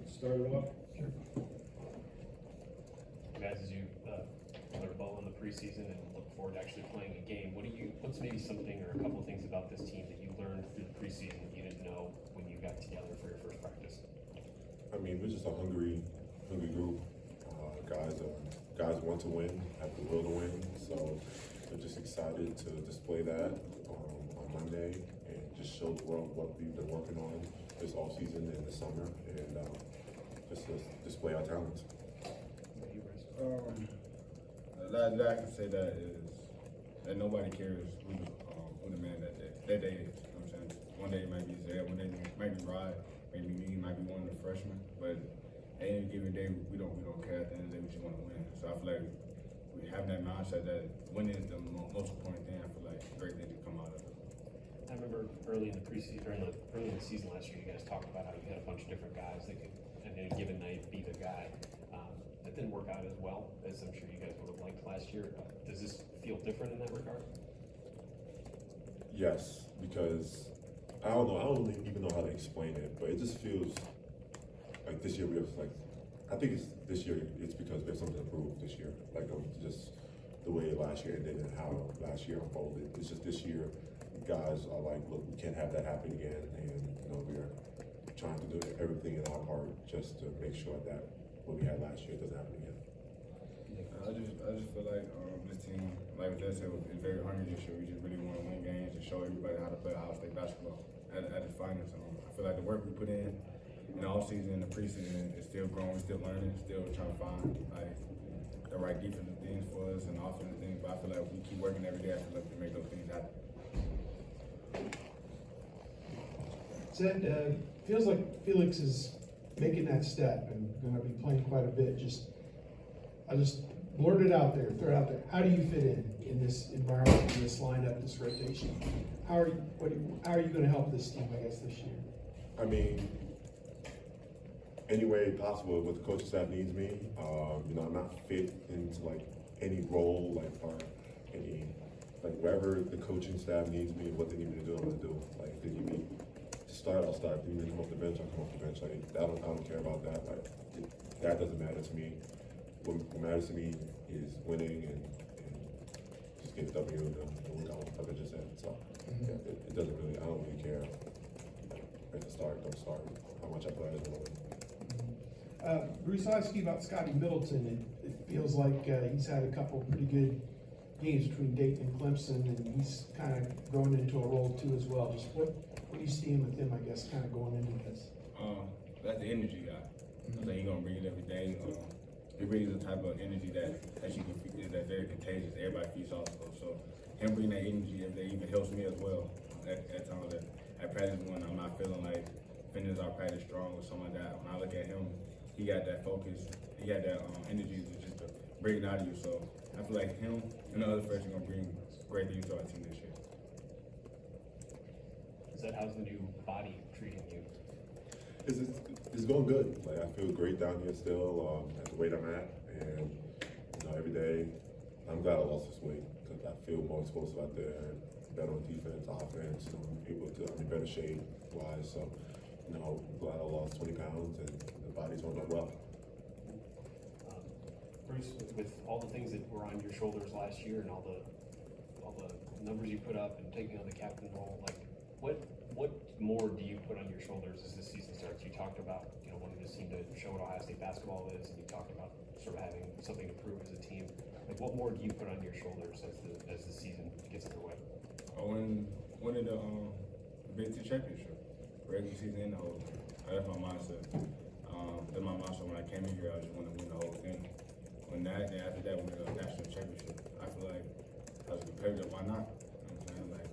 start it off. Guys, as you learn well in the preseason and look forward to actually playing a game, what's maybe something or a couple of things about this team that you learned through the preseason that you didn't know when you got together for your first practice? I mean, we're just a hungry group. Guys want to win, have the will to win. So we're just excited to display that on Monday and just show the world what we've been working on this offseason and the summer, and just to display our talents. That I can say that is that nobody cares who the man that day is. You know what I'm saying? One day it might be Zed, one day it might be Rod, maybe me, might be one of the freshmen. But at any given day, we don't care. At the end of the day, we just want to win. So I feel like we have that mindset that winning is the most important thing. I feel like great things come out of it. I remember early in the preseason, early in the season last year, you guys talked about how you had a bunch of different guys that could, at any given night, be the guy. That didn't work out as well as I'm sure you guys would have liked last year. Does this feel different in that regard? Yes, because I don't even know how to explain it, but it just feels like this year we have I think this year it's because we have something to prove this year. Like just the way last year ended and how last year unfolded. It's just this year, guys are like, look, we can't have that happen again, and we're trying to do everything in our part just to make sure that what we had last year doesn't happen again. I just feel like this team, like Zed said, is very hungry this year. We just really want to win games and show everybody how to play Ohio State basketball at the finals. I feel like the work we put in the offseason and the preseason is still growing, still learning, still trying to find like the right defensive things for us and offensive things. But I feel like if we keep working every day, I feel like we can make those things happen. Zed, feels like Felix is making that step and going to be playing quite a bit. I just blurt it out there, throw it out there. How do you fit in this environment, in this lineup, this rotation? How are you going to help this team, I guess, this year? I mean, any way possible, what the coaching staff needs me. I'm not fit into any role, or any wherever the coaching staff needs me, what they need me to do, I'm gonna do. If they need me to start, I'll start. If they need me to come off the bench, I'll come off the bench. I don't care about that. That doesn't matter to me. What matters to me is winning and just get the W and work out like I just said. So yeah, it doesn't really. I don't really care if I start, don't start, how much I play. I just want to win. Bruce, I'll ask you about Scotty Middleton. It feels like he's had a couple pretty good games between Dayton and Clemson, and he's kind of growing into a role too as well. Just what do you see with him, I guess, kind of going into this? That's the energy guy. I think he's gonna bring it every day. He brings the type of energy that you can feel that's very contagious. Everybody feeds off of. So him bringing that energy every day even helps me as well. At times at practice when I'm not feeling like finishing our practice strong or something like that. When I look at him, he got that focus. He got that energy to just bring it out of you. So I feel like him and the other freshmen are gonna bring great things to our team this year. How's the new body treating you? It's going good. I feel great down here still at the weight I'm at, and every day I'm glad I lost this weight because I feel more explosive out there, better on defense, offense. I'm in better shape wise. So I'm glad I lost 20 pounds and the body's holding up well. Bruce, with all the things that were on your shoulders last year and all the numbers you put up and taking on the captain role, what more do you put on your shoulders as the season starts? You talked about wanting this team to show what Ohio State basketball is, and you talked about sort of having something to prove as a team. What more do you put on your shoulders as the season gets underway? Winning the Big Ten championship, regular season and the whole thing. That's my mindset. That's my mindset when I came in here. I just want to win the whole thing. When that, then after that, win the national championship. I feel like as a competitor, why not?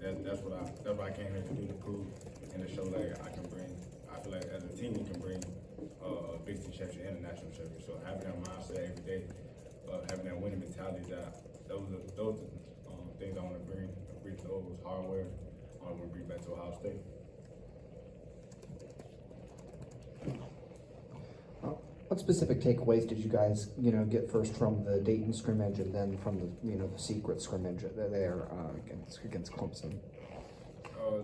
That's what I came here to do, to prove and to show I can bring. I feel like as a team we can bring a Big Ten championship and a national championship. So having that mindset every day, having that winning mentality, those things I want to bring to those hardware. I want to bring back to Ohio State. What specific takeaways did you guys, get first from the Dayton scrimmage and then from the secret scrimmage there against Clemson?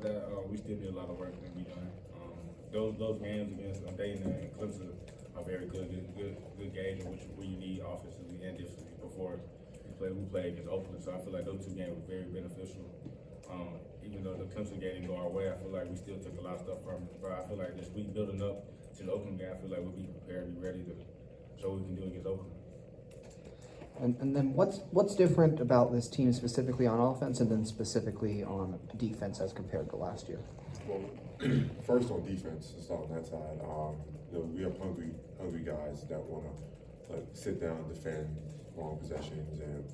That we still did a lot of work that we done. those games against Dayton and Clemson are very good gauge of where you need offensively and defensively before we play against Oakland. So I feel like those two games were very beneficial. Even though the Clemson game didn't go our way, I feel like we still took a lot of stuff from it. But I feel like this week building up to the Oakland game, I feel like we'll be prepared, be ready to show what we can do against Oakland. And then what's different about this team specifically on offense and then specifically on defense as compared to last year? Well, first on defense, to start on that side, we have hungry guys that want to sit down, defend long possessions, and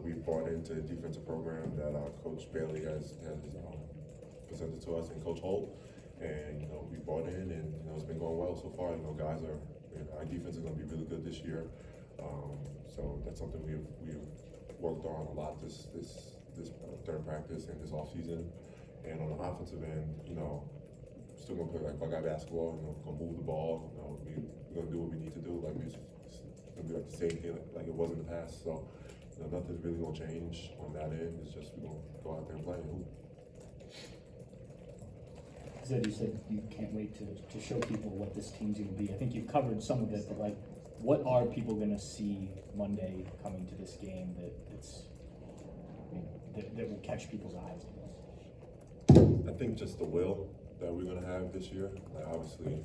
we brought into the defensive program that Coach Bailey has presented to us, and Coach Holt, and we brought in, and it's been going well so far. Our defense is going to be really good this year. So that's something we've worked on a lot this during practice and this offseason. And on the offensive end, still gonna play like Buckeye basketball. Gonna move the ball. We're gonna do what we need to do. Like it's gonna be like the same thing like it was in the past. So nothing's really gonna change on that end. It's just we're gonna go out there and play and hoop. Zed, you said you can't wait to show people what this team's gonna be. I think you've covered some of it, but like, what are people gonna see Monday coming to this game that will catch people's eyes? I think just the will that we're gonna have this year. Like obviously,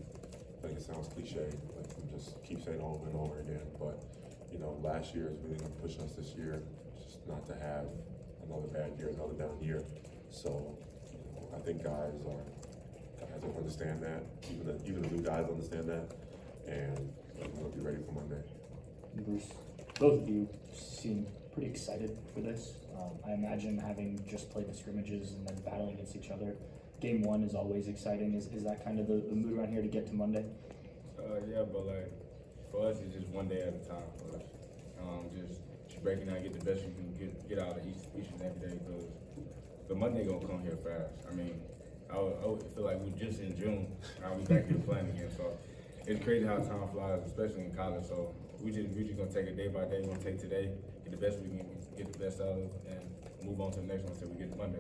like it sounds cliche, like we just keep saying over and over again. But last year is really gonna push us this year, just not to have another bad year, another down year. So I think guys understand that. Even the new guys understand that, and we're gonna be ready for Monday. Bruce, both of you seem pretty excited for this. I imagine having just played the scrimmages and then battling against each other, game one is always exciting. Is that kind of the mood around here to get to Monday? Yeah, but like for us, it's just one day at a time. For us, just breaking down, get the best you can get out of each and every day. Because the Monday gonna come here fast. I mean, I would feel like we're just in June. Now we back here playing again. So it's crazy how time flies, especially in college. So we just gonna take it day by day. We're gonna take today, get the best we can get the best out of, and move on to the next one until we get to Monday.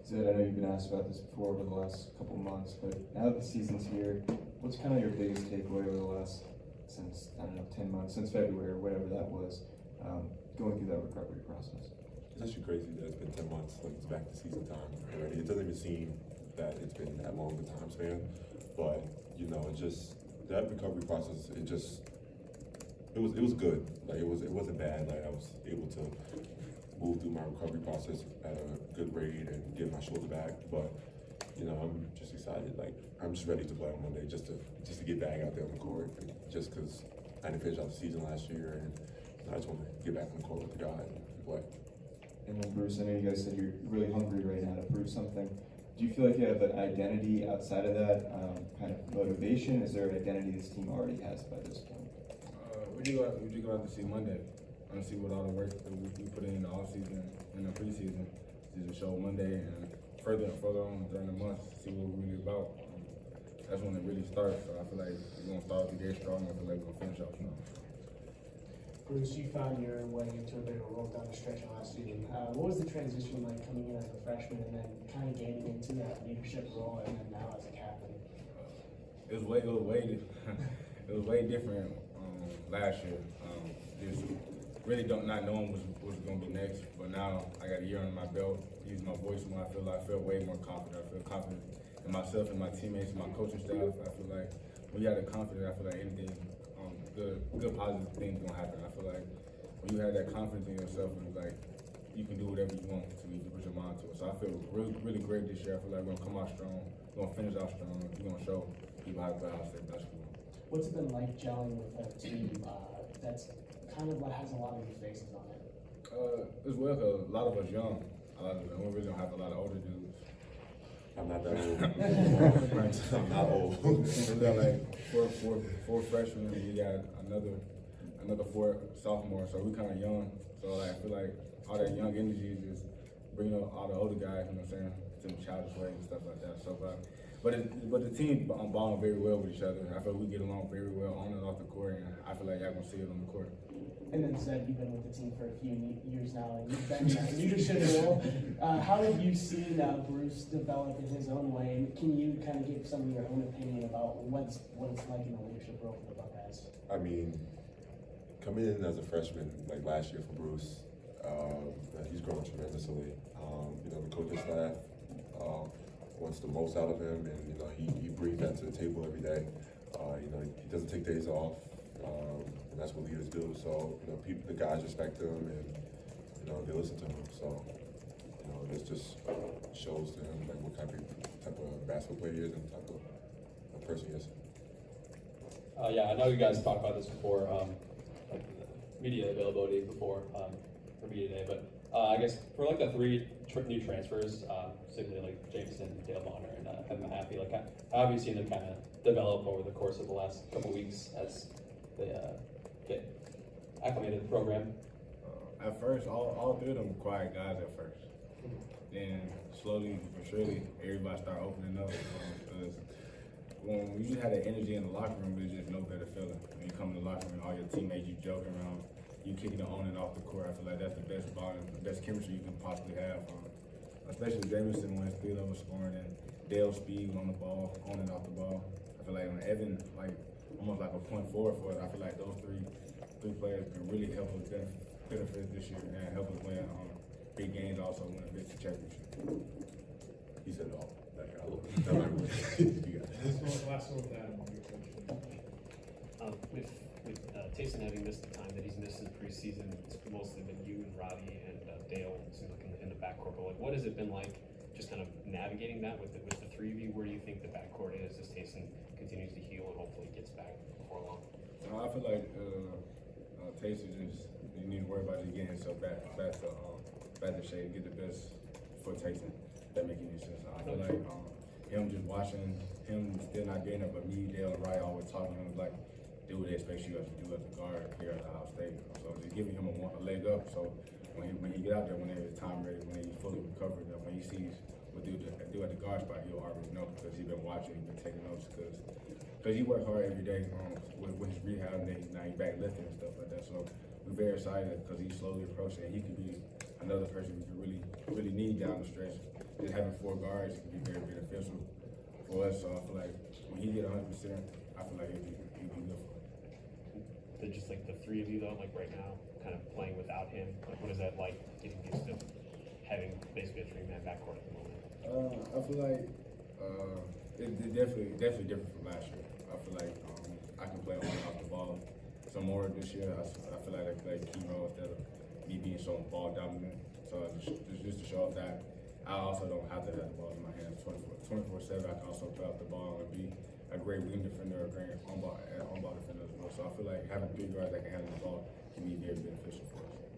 Zed, I know you've been asked about this before over the last couple of months, but now that the season's here, what's kind of your biggest takeaway over the last, since, 10 months, since February or whatever that was, going through that recovery process? It's actually crazy that it's been 10 months, like it's back to season time already. It doesn't even seem that it's been that long of a time span, but that recovery process, it was good. Like it wasn't bad. Like I was able to move through my recovery process at a good rate and get my shoulder back. But I'm just excited. Like I'm just ready to play on Monday, just to get back out there on the court. Just because I didn't finish out the season last year, and I just want to get back on the court with the guys and play. And then Bruce, I know you guys said you're really hungry right now to prove something. Do you feel like you have an identity outside of that kind of motivation? Is there an identity this team already has by this point? We do go out to see Monday. I want to see what all the work that we put in the offseason and the preseason to show Monday and further on during the month, see what we're really about. That's when it really starts. So I feel like we're going to start the day strong. I feel like we're going to finish out strong. Bruce, you found your way into a bit of a role down the stretch last season. What was the transition like coming in as a freshman and then kind of getting into that leadership role and then now as a captain? It was way different last year. Just really not knowing what's going to be next. But now I got a year under my belt, using my voice more. I feel way more confident. I feel confident in myself and my teammates and my coaching staff. I feel like when you have the confidence, I feel like anything good positive things gonna happen. I feel like when you have that confidence in yourself, and like you can do whatever you want to if you put your mind to it. So I feel really great this year. I feel like we're gonna come out strong, we're gonna finish out strong, we're gonna show people how to play Ohio State basketball. What's it been like gelling with a team that's kind of what has a lot of new faces on it? As well, cause a lot of us young. We really don't have a lot of older dudes. I'm not that old. I'm not old. We got like four freshmen, and we got another four sophomores, so we kind of young. So like, I feel like all that young energy is just bringing up all the older guys, you know what I'm saying, to the childish ways and stuff like that. So but but the team bond very well with each other. I feel we get along very well on and off the court, and I feel like y'all gonna see it on the court. And then Zed, you've been with the team for a few years now, and you've been in that leadership role. How have you seen Bruce develop in his own way? And can you kind of give some of your own opinion about what it's like in the leadership role for the Buckeyes? I mean, coming in as a freshman, like last year for Bruce, he's grown tremendously. The coaching staff wants the most out of him, and he brings that to the table every day. He doesn't take days off, and that's what leaders do. So the guys respect him, and they listen to him. So this just shows to him like what type of basketball player he is and type of person he is. Yeah, I know you guys talked about this before, like the media availability before for media day, but I guess for like the three new transfers, particularly like Jameson, Dale Bonner, and Kevin Mahaffey, like how have you seen them kind of develop over the course of the last couple weeks as they get acclimated to the program? At first, all three of them were quiet guys at first. Then slowly but surely, everybody started opening up. Because when you just had that energy in the locker room, it's just no better feeling. When you come to the locker room, all your teammates, you joking around, you kicking it on and off the court. I feel like that's the best bond, the best chemistry you can possibly have. Especially Jameson when his speed level scoring and Dale's speed on the ball, on and off the ball. I feel like when Evan, like almost like a point forward for us, I feel like those three players can really help us benefit this year and help us win big games, also win a big championship. He said it all. Last one with Adam. With Taysom having missed the time that he's missed in the preseason, it's mostly been you and Roddy and Dale, it seems like in the backcourt. But what has it been like, just kind of navigating that with the three of you? Where do you think the backcourt is as Taysom continues to heal and hopefully gets back before long? I feel like Taysom you need to worry about just getting himself back to shape, get the best for Taysom. That make any sense. I feel like him just watching him still not getting up, but me, Dale, and Roddy always talking to him like, do what they expect you guys to do as a guard here at Ohio State. So just giving him a leg up. So when he get out there, whenever it's time ready, when he's fully recovered, when he sees what do at the guard spot, he'll already know because he's been watching, he's been taking notes because he works hard every day with his rehab, and now he's back lifting and stuff like that. So we're very excited because he's slowly approaching, and he could be another person we could really need down the stretch. Just having four guards can be very beneficial for us. So I feel like when he get 100%, I feel like he'd be good for us. They're just like the three of you though, like right now, kind of playing without him. Like what is that like, getting used to having basically a three-man backcourt at the moment? I feel like it's definitely different from last year. I feel like I can play on and off the ball some more this year. I feel like I play a key role instead of me being so ball dominant. So just to show off that I also don't have to have the ball in my hands 24/7. I can also play off the ball and be a great wing defender, a great on-ball defender as well. So I feel like having three guards that can handle the ball can be very beneficial for us.